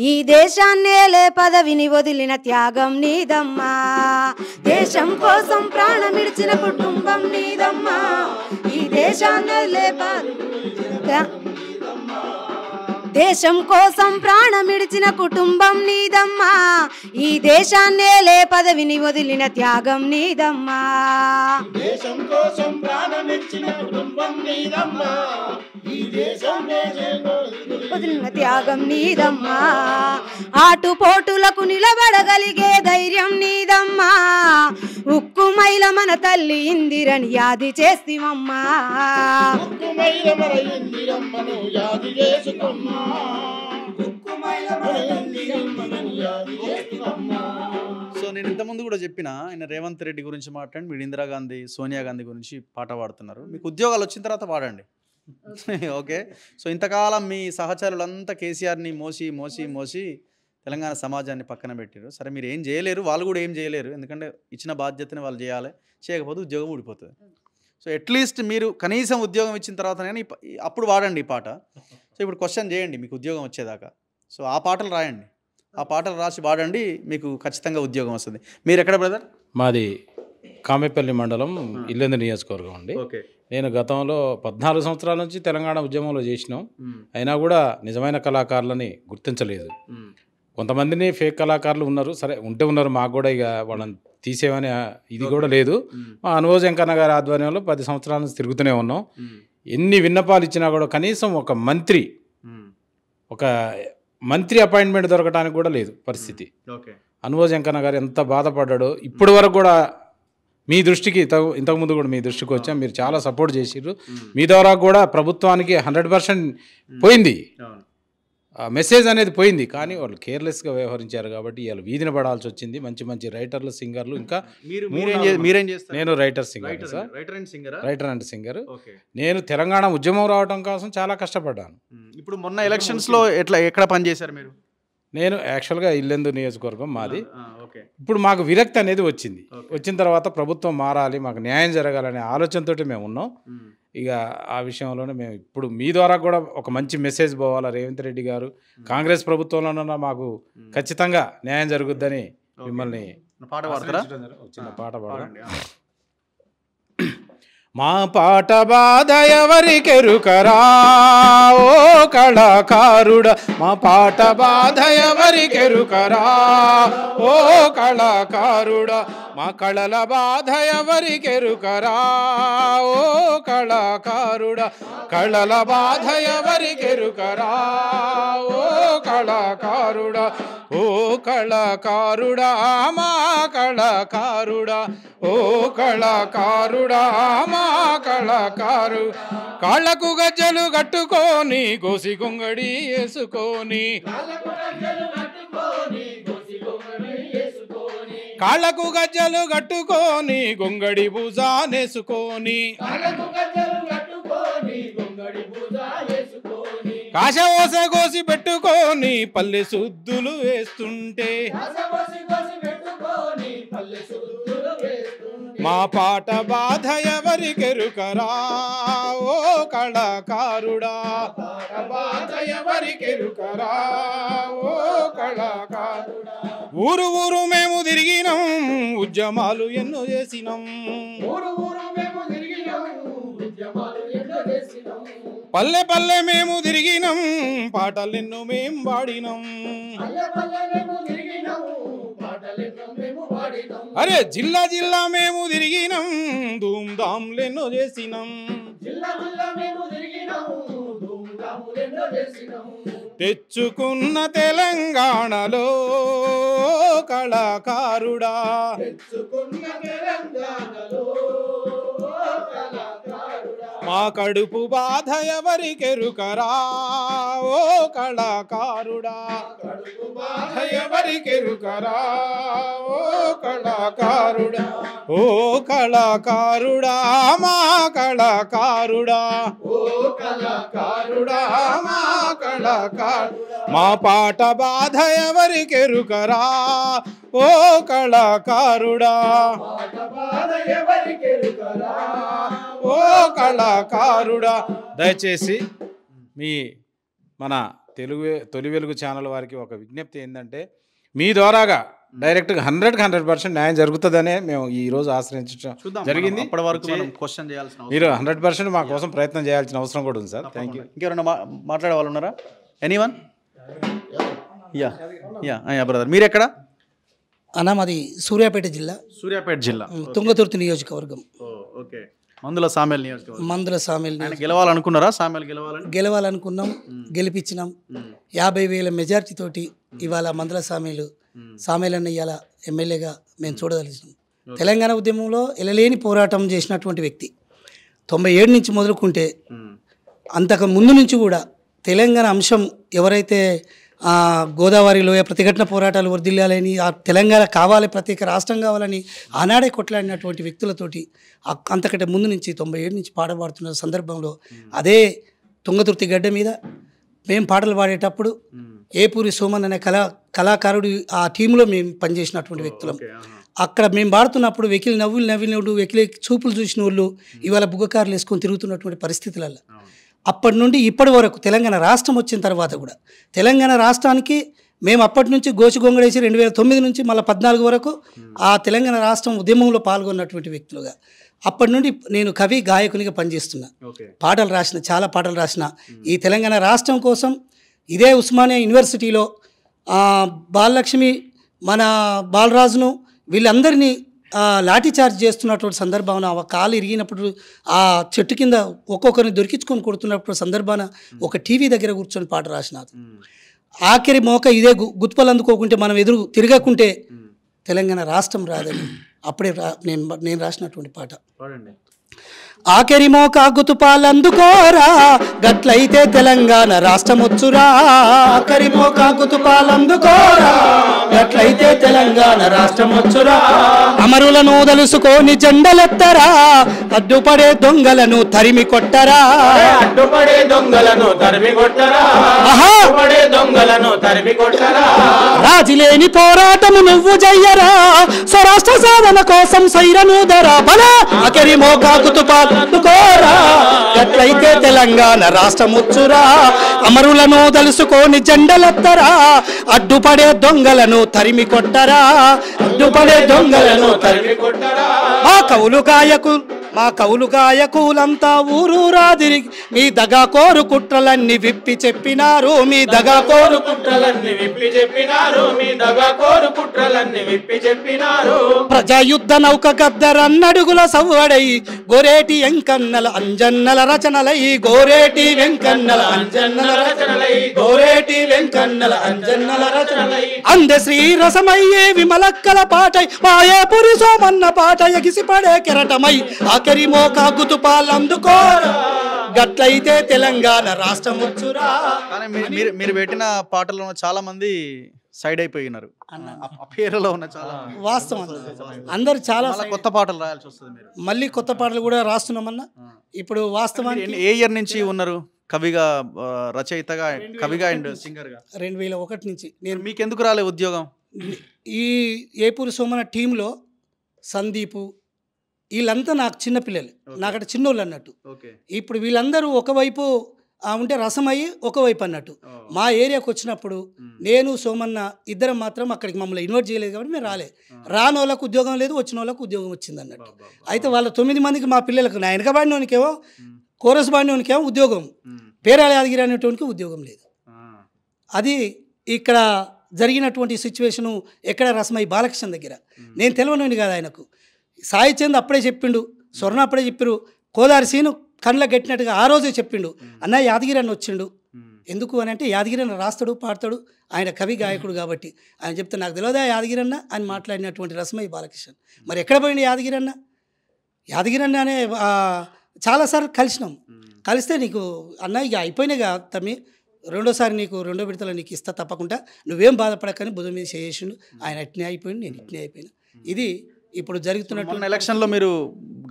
ఈ దేశాన్నేలే పదవిని వదిలిన త్యాగం నీదమ్మా. దేశం కోసం ప్రాణమిడిచిన కుటుంబం నీదమ్మా, ఈ దేశాన్నేలే దేశం కోసం ప్రాణమిడిచిన కుటుంబం నీదమ్మా, ఈ దేశాన్నేలే పదవిని వదిలిన త్యాగం నీదమ్మా. దేశం కోసం ప్రాణమిడిచిన కుటుంబం నీదమ్మా, ఈ దేశాన్నేలే వదిలిన త్యాగం నీదమ్మా. ఆటుపోటులకు నిలబడగలిగే ధైర్యం నీదమ్మా, ఉక్కుమైల మన తల్లి ఇందిరని యాది చేస్తివమ్మా. ఉక్కుమైల మన ఇందిరమ్మను యాది చేసుకుమ్మా. సో నేను ఇంతకుముందు కూడా చెప్పిన ఆయన రేవంత్ రెడ్డి గురించి మాట్లాడి మీరు ఇందిరాగాంధీ, సోనియా గాంధీ గురించి పాట పాడుతున్నారు. మీకు ఉద్యోగాలు వచ్చిన తర్వాత పాడండి. ఓకే. సో ఇంతకాలం మీ సహచరులంతా కేసీఆర్ని మోసి తెలంగాణ సమాజాన్ని పక్కన పెట్టారు. సరే మీరు ఏం చేయలేరు, వాళ్ళు కూడా ఏం చేయలేరు, ఎందుకంటే ఇచ్చిన బాధ్యతని వాళ్ళు చేయాలి, చేయకపోతే ఉద్యోగం ఊడిపోతుంది. సో అట్లీస్ట్ మీరు కనీసం ఉద్యోగం ఇచ్చిన తర్వాత కానీ అప్పుడు వాడండి ఈ పాట. సో ఇప్పుడు క్వశ్చన్ చేయండి మీకు ఉద్యోగం వచ్చేదాకా. సో ఆ పాటలు రాయండి, ఆ పాటలు రాసి వాడండి, మీకు ఖచ్చితంగా ఉద్యోగం వస్తుంది. మీరు ఎక్కడ బ్రదర్? మాది కామెపల్లి మండలం, ఇల్లెందు నియోజకవర్గం అండి. ఓకే. నేను గతంలో 14 సంవత్సరాల నుంచి తెలంగాణ ఉద్యమంలో చేసినాం. అయినా కూడా నిజమైన కళాకారులని గుర్తించలేదు. కొంతమందిని ఫేక్ కళాకారులు ఉన్నారు, సరే ఉంటే ఉన్నారు, మాకు కూడా ఇక వాళ్ళని తీసేవని ఇది కూడా లేదు. మా అనుభవ వెంకన్న గారి ఆధ్వర్యంలో 10 సంవత్సరాల నుంచి తిరుగుతూనే ఉన్నాం. ఎన్ని విన్నపాలు ఇచ్చినా కూడా కనీసం ఒక మంత్రి అపాయింట్మెంట్ దొరకడానికి కూడా లేదు పరిస్థితి. అనుభవ వెంకన్న గారు ఎంత బాధపడ్డాడో ఇప్పటి వరకు కూడా మీ దృష్టికి ఇంతకుముందు కూడా మీ దృష్టికి వచ్చాం, మీరు చాలా సపోర్ట్ చేసిర్రు. మీ ద్వారా కూడా ప్రభుత్వానికి 100% పోయింది, మెసేజ్ అనేది పోయింది. కానీ వాళ్ళు కేర్లెస్గా వ్యవహరించారు కాబట్టి వాళ్ళు వీధిన పడాల్సి వచ్చింది. మంచి రైటర్లు, సింగర్లు, ఇంకా నేను రైటర్ అండ్ సింగర్. నేను తెలంగాణ ఉద్యమం రావడం కోసం చాలా కష్టపడ్డాను. ఇప్పుడు మొన్న ఎలక్షన్స్లో ఎక్కడ పనిచేశారు మీరు? నేను యాక్చువల్గా ఇల్లెందు నియోజకవర్గం మాది. ఇప్పుడు మాకు విరక్తి అనేది వచ్చింది. వచ్చిన తర్వాత ప్రభుత్వం మారాలి, మాకు న్యాయం జరగాలనే ఆలోచనతోటి మేము ఉన్నాం. ఇక ఆ విషయంలోనే మేము ఇప్పుడు మీ ద్వారా కూడా ఒక మంచి మెసేజ్ పోవాలా, రేవంత్ రెడ్డి గారు కాంగ్రెస్ ప్రభుత్వంలోనన్నా మాకు ఖచ్చితంగా న్యాయం జరుగుద్దని మిమ్మల్ని పాట పాడతారా? చిన్న పాట పాడండి. మా పాట బాధ ఎవరికెరుకరా ఓ కళాకారుడా, మా పాట బాధ ఎవరికెరుకరా ఓ కళాకారుడా, మా కళల బాధ ఎవరికెరుకరా ఓ కళాకారుడా, కళల బాధ ఎవరికెరుకరా ఓ కళాకారుడా, ఓ కళాకారుడా మా కళాకారుడా, ఓ కళాకారుడా మా కళాకారు. కాళ్ళకు గజ్జలు కట్టుకొని గోసి గొంగడి వేసుకొని, కాళ్ళకు గజ్జలు కట్టుకొని గొంగడి భుజానేసుకొని, కాశ ఓస కోసి పెట్టుకొని పల్లె సుద్దులు వేస్తుంటే, మా పాట బాధ ఎవరికెరుకరా ఓ కళాకారుడా పాట బాధ ఎవరికెరుకరా ఓ కళాకారుడా ఊరు ఊరు మేము తిరిగినాం ఉద్యమాలు ఎన్నో చేసినాం పల్లె పల్లె మేము తిరిగినాం పాటలెన్నో మేం పాడినాం అరే జిల్లా జిల్లా మేము తిరిగినాం ధూమ్ ధామ్లెన్నో చేసినాం తెచ్చుకున్న తెలంగాణలో కళాకారుడా మా కడుపు బాధ ఎవరికెరుకరా ఓ కళాకారుడా బాధ ఎవరికెరుకరా ఓ కళాకారుడా ఓ కళాకారుడా మా కళాకారుడా ఓ కళాకారుడా మా కళాకారుడా మా పాట బాధ ఎవరికెరుకరా ఓ కళాకారుడా ఓ కళాకారుడా. దయచేసి మీ మన తొలి వెలుగు ఛానల్ వారికి ఒక విజ్ఞప్తి ఏంటంటే మీ ద్వారాగా డైరెక్ట్గా 100% న్యాయం జరుగుతుందనే మేము ఈరోజు ఆశ్రయించడం జరిగింది. అప్పటి వరకు మనం క్వశ్చన్ చేయాల్సిన మీరు 100% మా కోసం ప్రయత్నం చేయాల్సిన అవసరం కూడా ఉంది సార్. Thank you. ఇంకెవరైనా మాట్లాడే వాళ్ళు ఉన్నారా? Anyone? Yeah yeah yeah brother, మీరు ఎక్కడ? అన్న మాది సూర్యాపేట జిల్లా, సూర్యాపేట జిల్లా, తుంగతుర్తి నియోజకవర్గం. ఓకే. మందుల సామెల్ నియోజకవర్గం. మందుల సామెల్ గెలవాలనుకున్నారా? సామెల్ గెలవాలనుకున్నాం, గెలిపించినాం. 50,000 మెజార్టీ తోటి ఇవాళ మందుల సామెలను ఇవాళ ఎమ్మెల్యేగా మేము చూడదలిచినాం. తెలంగాణ ఉద్యమంలో ఎలలేని పోరాటం చేసినటువంటి వ్యక్తి. 97 నుంచి మొదలుకుంటే అంతకు ముందు నుంచి కూడా తెలంగాణ అంశం ఎవరైతే గోదావరి లోయ ప్రతిఘటన పోరాటాలు వర్దిల్లాలని, ఆ తెలంగాణ కావాలి, ప్రత్యేక రాష్ట్రం కావాలని ఆనాడే కొట్లాడినటువంటి వ్యక్తులతోటి అంతకంటే ముందు నుంచి 97 నుంచి పాటలు పాడుతున్న సందర్భంలో అదే తుంగతుర్తి గడ్డ మీద మేము పాటలు పాడేటప్పుడు ఏపూరి సోమన్ అనే కళాకారుడు ఆ టీంలో మేము పనిచేసినటువంటి వ్యక్తులం. అక్కడ మేము పాడుతున్నప్పుడు వెకిలి నవ్వినోడు, వెకిలి చూపులు చూసిన వాళ్ళు ఇవాళ బుగ్గకారులు వేసుకొని తిరుగుతున్నటువంటి పరిస్థితులలో అప్పటి నుండి ఇప్పటి వరకు తెలంగాణ రాష్ట్రం వచ్చిన తర్వాత కూడా తెలంగాణ రాష్ట్రానికి మేము అప్పటి నుంచి గోచిగొంగడేసి 2009 నుంచి మళ్ళీ 14 వరకు ఆ తెలంగాణ రాష్ట్రం ఉద్యమంలో పాల్గొన్నటువంటి వ్యక్తులుగా అప్పటి నుండి నేను కవి గాయకునిగా పనిచేస్తున్నా. చాలా పాటలు రాసిన ఈ తెలంగాణ రాష్ట్రం కోసం ఇదే ఉస్మానియా యూనివర్సిటీలో బాలలక్ష్మి, మన బాలరాజును వీళ్ళందరినీ లాఠీ చార్జ్ చేస్తున్నటువంటి సందర్భాన ఆ కాలు ఇరిగినప్పుడు ఆ చెట్టు కింద ఒక్కొక్కరిని దొరికించుకొని కొడుతున్నప్పుడు సందర్భాన ఒక టీవీ దగ్గర కూర్చొని పాట రాసినారు. ఆఖరి మోక ఇదే గుత్పలు అందుకోకుంటే మనం ఎదురు తిరగకుంటే తెలంగాణ రాష్ట్రం రాదని అప్పుడే నేను రాసినటువంటి పాట. ఆఖరి మోక గుతుపాలందుకోరా గట్లయితే తెలంగాణ రాష్ట్రం వచ్చురా. ఆఖరి మోక గుతుపాలందుకోరా గట్లయితే తెలంగాణ రాష్ట్రం వచ్చురా. అమరులను దలుసుకొని జెండలెత్తరా, అడ్డుపడే దొంగలను తరిమి కొట్టరా. అడ్డుపడే దొంగలను తరిమి కొట్టరా, అడ్డుపడే దొంగలను తరిమి కొట్టరా. రాజీలేని పోరాటము నువ్వు జయ్యరా, స్వరాష్ట్ర సాధన కోసం సైరనూదరా. బలా ఆఖరి మోక గుతుపాలందుకోరా గట్లయితే తెలంగాణ రాష్ట్రం వచ్చురా. అమరులను దలుసుకొని జెండలెత్తరా, అడ్డుపడే దొంగలను తరిమి కొట్టరా. అడ్డుపడే దొంగలను తరిమి కొట్టరా. మా కవులు గాయకులంతా ఊరూరా తిరిగి మీ దగా కోరు కుట్రలన్నీ విప్పి చెప్పినారు. మీ దగా కోరు కుట్రలన్నీ విప్పి చెప్పినారు. మీ దగా కోరు కుట్రలన్నీ విప్పి చెప్పినారు. ప్రజాయుద్ధ నౌక గద్దరన్నడుగుల సవ్వడై గోరేటి వెంకన్నల అంజన్నల రచనలై. గోరేటి వెంకన్నల అంజన్నల రచనలై. గోరేటి వెంకన్నల అంజన్నల రచనలై. అందే శ్రీరసమయ్యే విమలక్కల పాటై మాయేపురి సోమన్న పాట ఎగిసిపడే కెరటమై. ఆఖరి మోక గుతుపాలందుకోరా గట్లయితే తెలంగాణ రాష్ట్రం వచ్చురా. మీరు పెట్టిన పాటల్లో చాలా మంది సైడ్ అయిపోయినారు. పేరులో ఉన్న చాలా వాస్తవం అందరు చాలా కొత్త పాటలు రాయాల్సి వస్తుంది. మీరు మళ్ళీ కొత్త పాటలు కూడా రాస్తున్నామన్నా. ఇప్పుడు వాస్తవానికి ఏ ఇయర్ నుంచి ఉన్నారు కవిగా, రచయితగా, కవిగా అండ్ సింగర్గా? 2001 నుంచి. మీకు ఎందుకు రాలే ఉద్యోగం? ఈ ఏపూరి సోమన టీంలో సందీపు, వీళ్ళంతా నాకు చిన్నపిల్లలు, నాకంటే చిన్నోళ్ళు అన్నట్టు. ఓకే. ఇప్పుడు వీళ్ళందరూ ఒకవైపు ఉంటే రసమయ్యి ఒకవైపు అన్నట్టు. మా ఏరియాకి వచ్చినప్పుడు నేను సోమన్న ఇద్దరం మాత్రం అక్కడికి మమ్మల్ని ఇన్వైట్ చేయలేదు కాబట్టి మేము రాని వాళ్ళకు ఉద్యోగం లేదు, వచ్చిన వాళ్ళకు ఉద్యోగం వచ్చింది అన్నట్టు. అయితే వాళ్ళ 9 మందికి మా పిల్లలకు, నా వెనక బాడినోనికేమో కోరస్ బాడినోనికేమో ఉద్యోగం, పేరాల యాదగిరి అనేటువంటి ఉద్యోగం లేదు. అది ఇక్కడ జరిగినటువంటి సిచ్యువేషను ఎక్కడ రసమయ్యి బాలకృష్ణ దగ్గర. నేను తెలియనోని కాదు ఆయనకు. సాయి చంద్ అప్పుడే చెప్పిండు, స్వర్ణ అప్పుడే చెప్పారు, కోదారి సీను కళ్ళ గట్టినట్టుగా ఆ రోజే చెప్పిండు, అన్న యాదగిరి అన్న వచ్చిండు. ఎందుకు అని అంటే యాదగిరి అన్న రాస్తాడు, పాడతాడు, ఆయన కవి గాయకుడు కాబట్టి. ఆయన చెప్తే నాకు తెలియదా యాదగిరి అన్న అని మాట్లాడినటువంటి రసమయ్య బాలకృష్ణ. మరి ఎక్కడ పోయింది యాదగిరి అన్న? యాదగిరి అన్న అనే చాలాసార్లు కలిసినాం. కలిస్తే నీకు అన్న ఇక అయిపోయినాయిగా తమ్మి, రెండోసారి నీకు రెండో విడతలో నీకు ఇస్తా తప్పకుండా, నువ్వేం బాధపడకని భుజం మీద చేసిండు. ఆయన ఇట్నే అయిపోయింది, నేను ఇట్నే అయిపోయినా. ఇది ఇప్పుడు జరుగుతున్నటువంటి ఎలక్షన్లో మీరు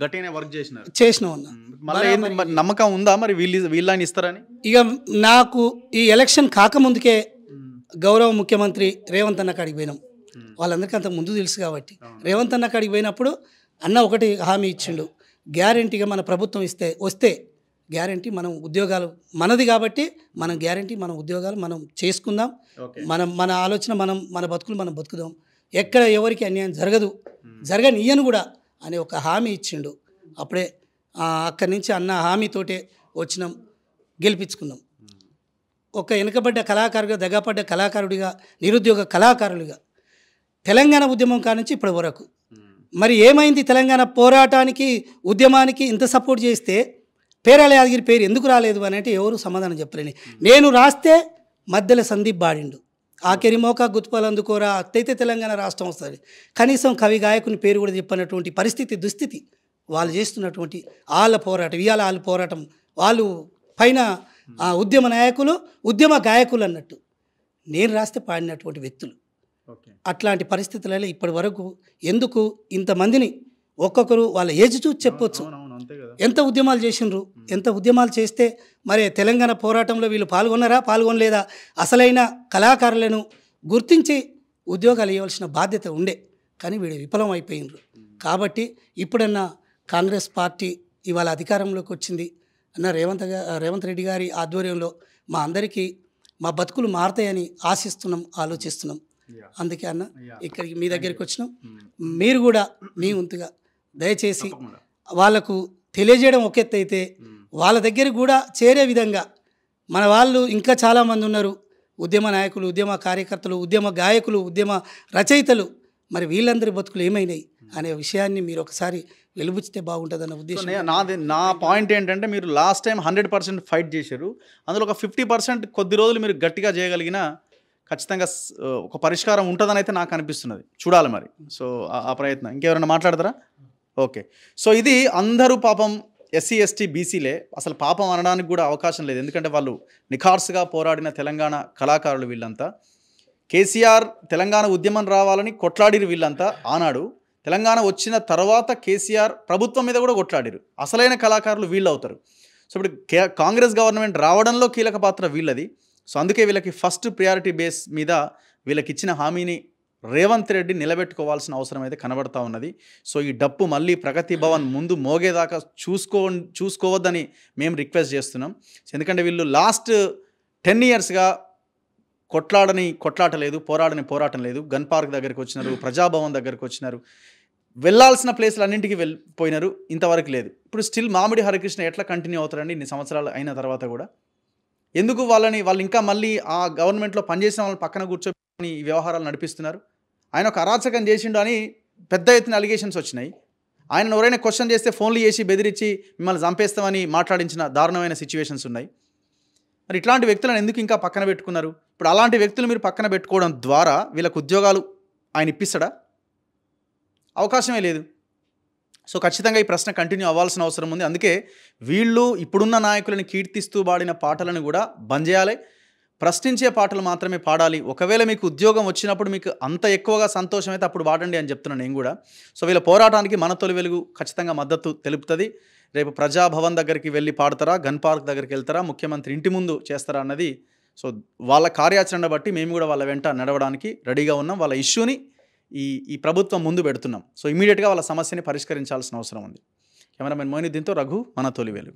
గట్టిగానే వర్క్ చేసినాం అన్న. మళ్ళీ నమ్మకం ఉందా మరి వీళ్ళని ఇస్తారని? ఇక నాకు ఈ ఎలక్షన్ కాకముందుకే గౌరవ ముఖ్యమంత్రి రేవంత్ అన్న కాడికి పోయినాం. వాళ్ళందరికీ అంత ముందు తెలుసు కాబట్టి రేవంత్ అన్న కాడికి పోయినప్పుడు అన్న ఒకటి హామీ ఇచ్చిండు, గ్యారెంటీగా మన ప్రభుత్వం వస్తే గ్యారెంటీ మనం ఉద్యోగాలు మనది కాబట్టి మనం గ్యారెంటీ మనం ఉద్యోగాలు మనం చేసుకుందాం, మన ఆలోచన మన బతుకులు మనం బతుకుదాం, ఎక్కడ ఎవరికి అన్యాయం జరగనియ్యను కూడా అనే ఒక హామీ ఇచ్చిండు. అప్పుడే అక్కడి నుంచి అన్న హామీతోటే వచ్చినాం, గెలిపించుకున్నాం. ఒక వెనుకబడ్డ కళాకారుడిగా, దగపడ్డ కళాకారుడిగా, నిరుద్యోగ కళాకారుడిగా తెలంగాణ ఉద్యమం కానుంచి ఇప్పటి వరకు మరి ఏమైంది? తెలంగాణ పోరాటానికి ఉద్యమానికి ఇంత సపోర్ట్ చేస్తే పేరాల యాదగిరి పేరు ఎందుకు రాలేదు అని అంటే ఎవరు సమాధానం చెప్పలేని. నేను రాస్తే మధ్యలో సందీప్ బాడిండు, ఆఖరి మోకా గుత్పాలందుకోరా అట్టయితే తెలంగాణ రాష్ట్రం వస్తుంది. కనీసం కవి గాయకుని పేరు కూడా చెప్పనటువంటి దుస్థితి వాళ్ళు చేస్తున్నటువంటి వాళ్ళ పోరాటం. ఇవాళ వాళ్ళ పోరాటం, వాళ్ళు పైన ఉద్యమ నాయకులు, ఉద్యమ గాయకులు అన్నట్టు నేను రాస్తే పాడినటువంటి వ్యక్తులు. అట్లాంటి పరిస్థితులలో ఇప్పటి వరకు ఎందుకు ఇంతమందిని ఒక్కొక్కరు వాళ్ళ ఏజ్ చూసి చెప్పొచ్చు ఎంత ఉద్యమాలు చేసిండ్రు, ఎంత ఉద్యమాలు చేస్తే మరి తెలంగాణ పోరాటంలో వీళ్ళు పాల్గొనలేదా? అసలైన కళాకారులను గుర్తించి ఉద్యోగాలు ఇవ్వాల్సిన బాధ్యత ఉండే, కానీ వీళ్ళు విఫలం అయిపోయినరు. కాబట్టి ఇప్పుడన్నా కాంగ్రెస్ పార్టీ ఇవాళ అధికారంలోకి వచ్చింది అన్న రేవంత్ రెడ్డి గారి ఆధ్వర్యంలో మా అందరికీ మా బతుకులు మారుతాయని ఆశిస్తున్నాం, ఆలోచిస్తున్నాం. అందుకే అన్న ఇక్కడికి మీ దగ్గరికి వచ్చినాం. మీరు కూడా మీ వంతుగా దయచేసి వాళ్ళకు తెలియజేయడం ఒక ఎత్తు అయితే వాళ్ళ దగ్గర కూడా చేరే విధంగా మన వాళ్ళు ఇంకా చాలామంది ఉన్నారు, ఉద్యమ నాయకులు, ఉద్యమ కార్యకర్తలు, ఉద్యమ గాయకులు, ఉద్యమ రచయితలు. మరి వీళ్ళందరి బతుకులు ఏమైనాయి అనే విషయాన్ని మీరు ఒకసారి వెలుబుచ్చితే బాగుంటుందన్న ఉద్దేశం. నా పాయింట్ ఏంటంటే మీరు లాస్ట్ టైం 100% ఫైట్ చేశారు, అందులో ఒక 50% కొద్ది రోజులు మీరు గట్టిగా చేయగలిగిన ఖచ్చితంగా ఒక పరిష్కారం ఉంటుందని అయితే నాకు అనిపిస్తున్నది. చూడాలి మరి. సో ఆ ప్రయత్నం ఇంకెవరైనా మాట్లాడతారా? ఓకే. సో ఇది అందరూ పాపం ఎస్సీ ఎస్టీ బీసీలే, అసలు పాపం అనడానికి కూడా అవకాశం లేదు. ఎందుకంటే వాళ్ళు నిఖార్సుగా పోరాడిన తెలంగాణ కళాకారులు వీళ్ళంతా. కేసీఆర్ తెలంగాణ ఉద్యమం రావాలని కొట్లాడిరు వీళ్ళంతా ఆనాడు. తెలంగాణ వచ్చిన తర్వాత కేసీఆర్ ప్రభుత్వం మీద కూడా కొట్లాడిరు. అసలైన కళాకారులు వీళ్ళు అవుతారు. సో ఇప్పుడు కాంగ్రెస్ గవర్నమెంట్ రావడంలో కీలక పాత్ర వీళ్ళది. సో అందుకే వీళ్ళకి ఫస్ట్ ప్రియారిటీ బేస్ మీద వీళ్ళకి ఇచ్చిన హామీని రేవంత్ రెడ్డి నిలబెట్టుకోవాల్సిన అవసరం అయితే కనబడతా ఉన్నది. సో ఈ డప్పు మళ్ళీ ప్రగతి భవన్ ముందు మోగేదాకా చూసుకోవద్దని మేము రిక్వెస్ట్ చేస్తున్నాం. ఎందుకంటే వీళ్ళు లాస్ట్ 10 yearsగా కొట్లాటలేదు, పోరాటం లేదు. గన్ పార్క్ దగ్గరికి వచ్చినారు, ప్రజాభవన్ దగ్గరికి వచ్చినారు, వెళ్ళాల్సిన ప్లేస్లు అన్నింటికి వెళ్ళిపోయినారు, ఇంతవరకు లేదు. ఇప్పుడు స్టిల్ మామిడి హరికృష్ణ ఎట్లా కంటిన్యూ అవుతారండి ఇన్ని సంవత్సరాలు అయిన తర్వాత కూడా? ఎందుకు వాళ్ళు ఇంకా మళ్ళీ ఆ గవర్నమెంట్లో పనిచేసిన వాళ్ళని పక్కన కూర్చొని ఈ వ్యవహారాలు నడిపిస్తున్నారు? ఆయన ఒక అరాచకం చేసిండు అని పెద్ద ఎత్తున అలిగేషన్స్ వచ్చినాయి. ఆయన ఎవరైనా క్వశ్చన్ చేస్తే ఫోన్లు చేసి బెదిరించి మిమ్మల్ని చంపేస్తామని మాట్లాడించిన దారుణమైన సిచ్యువేషన్స్ ఉన్నాయి. మరి ఇట్లాంటి వ్యక్తులను ఎందుకు ఇంకా పక్కన పెట్టుకున్నారు? ఇప్పుడు అలాంటి వ్యక్తులు మీరు పక్కన పెట్టుకోవడం ద్వారా వీళ్ళకు ఉద్యోగాలు ఆయన ఇప్పిస్తాడా? అవకాశమే లేదు. సో ఖచ్చితంగా ఈ ప్రశ్న కంటిన్యూ అవ్వాల్సిన అవసరం ఉంది. అందుకే వీళ్ళు ఇప్పుడున్న నాయకులను కీర్తిస్తూ పాడిన పాటలను కూడా బంద్ చేయాలి, ప్రశ్నించే పాటలు మాత్రమే పాడాలి. ఒకవేళ మీకు ఉద్యోగం వచ్చినప్పుడు మీకు అంత ఎక్కువగా సంతోషం అయితే అప్పుడు వాడండి అని చెప్తున్నాను నేను కూడా. సో వీళ్ళ పోరాటానికి మన తొలి వెలుగు ఖచ్చితంగా మద్దతు తెలుపుతుంది. రేపు ప్రజాభవన్ దగ్గరికి వెళ్ళి పాడతారా, గన్ పార్క్ దగ్గరికి వెళ్తారా, ముఖ్యమంత్రి ఇంటి ముందు చేస్తారా అన్నది సో వాళ్ళ కార్యాచరణ బట్టి మేము కూడా వాళ్ళ వెంట నడవడానికి రెడీగా ఉన్నాం. వాళ్ళ ఇష్యూని ఈ ప్రభుత్వం ముందు పెడుతున్నాం. సో ఇమీడియట్గా వాళ్ళ సమస్యని పరిష్కరించాల్సిన అవసరం ఉంది. కెమెరామెన్ మోయినుద్దీన్తో రఘు, మన తొలి వెలుగు.